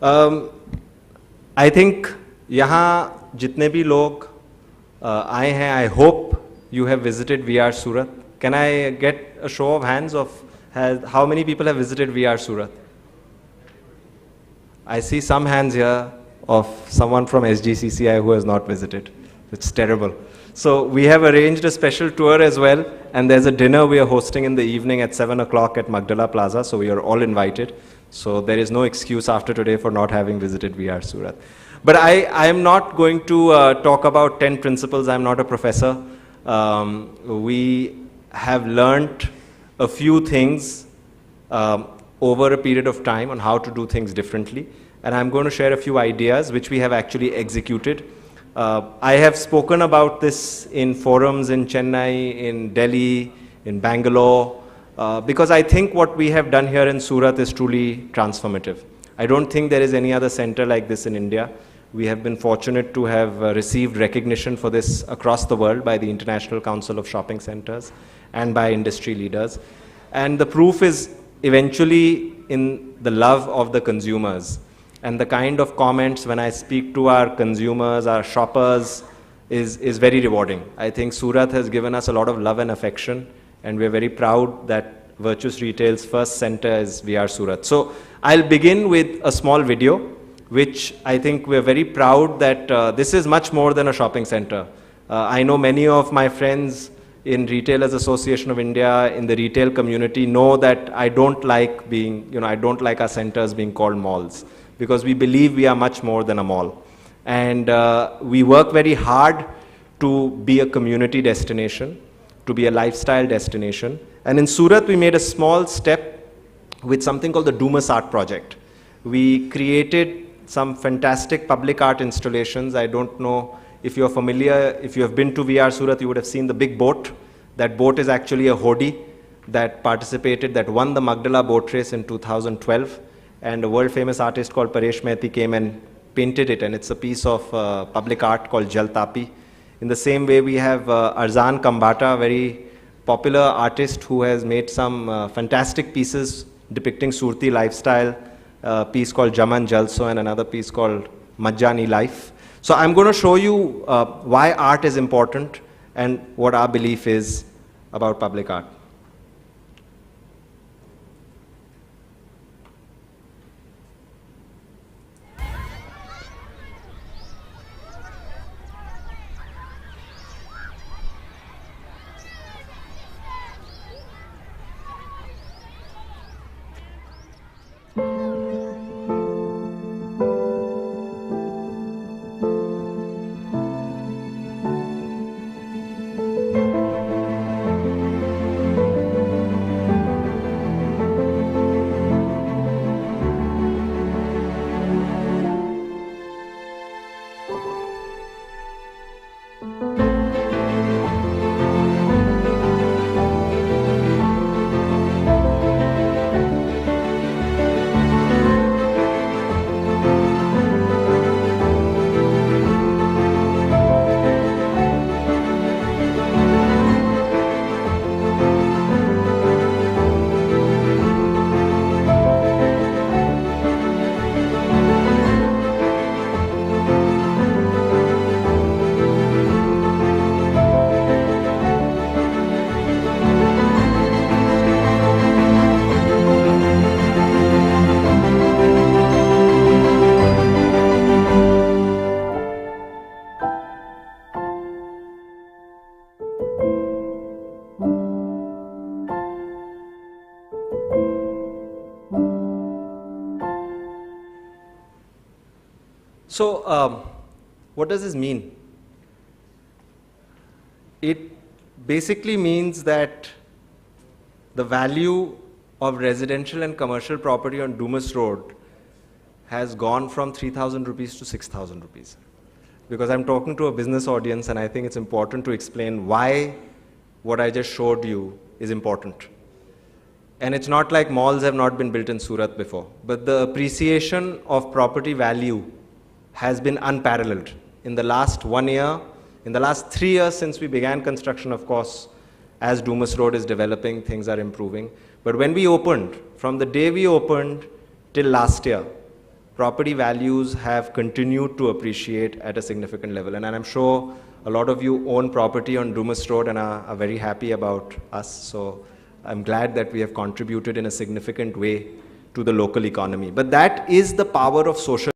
I think यहाँ जितने भी लोग आए हैं, I hope you have visited VR Surat. Can I get a show of hands of how many people have visited VR Surat? I see some hands here of someone from SGCCI who has not visited. It's terrible. So we have arranged a special tour as well, and there's a dinner we are hosting in the evening at 7 o'clock at Magdala Plaza, so we are all invited. So there is no excuse after today for not having visited VR Surat. But I am not going to talk about 10 principles. I'm not a professor. We have learnt a few things over a period of time on how to do things differently. And I'm going to share a few ideas which we have actually executed. I have spoken about this in forums in Chennai, in Delhi, in Bangalore, because I think what we have done here in Surat is truly transformative. I don't think there is any other center like this in India. We have been fortunate to have received recognition for this across the world by the International Council of Shopping Centers and by industry leaders. And the proof is eventually in the love of the consumers. And the kind of comments when I speak to our consumers, our shoppers, is very rewarding. I think Surat has given us a lot of love and affection, and we're very proud that Virtuous Retail's first center is VR Surat. So I'll begin with a small video, which I think we're very proud that this is much more than a shopping center. I know many of my friends in Retailers Association of India, in the retail community, know that I don't like I don't like our centers being called malls, because we believe we are much more than a mall. And we work very hard to be a community destination, to be a lifestyle destination. And in Surat, we made a small step with something called the Dumas Art Project. We created some fantastic public art installations. I don't know if you're familiar, if you have been to VR Surat, you would have seen the big boat. That boat is actually a Hodi that participated, that won the Magdala boat race in 2012. And a world-famous artist called Paresh Mehti came and painted it, and it's a piece of public art called Jal Tapi. In the same way, we have Arzan Kambata, a very popular artist who has made some fantastic pieces depicting Surti lifestyle, a piece called Jaman Jalso and another piece called Majjani Life. So I'm going to show you why art is important and what our belief is about public art. So what does this mean? It basically means that the value of residential and commercial property on Dumas Road has gone from 3,000 rupees to 6,000 rupees. Because I'm talking to a business audience, and I think it's important to explain why what I just showed you is important. And it's not like malls have not been built in Surat before, but the appreciation of property value has been unparalleled. In the last 1 year, in the last 3 years since we began construction, of course, as Dumas Road is developing, things are improving. But when we opened, from the day we opened till last year, property values have continued to appreciate at a significant level. And I'm sure a lot of you own property on Dumas Road and are very happy about us. So I'm glad that we have contributed in a significant way to the local economy. But that is the power of social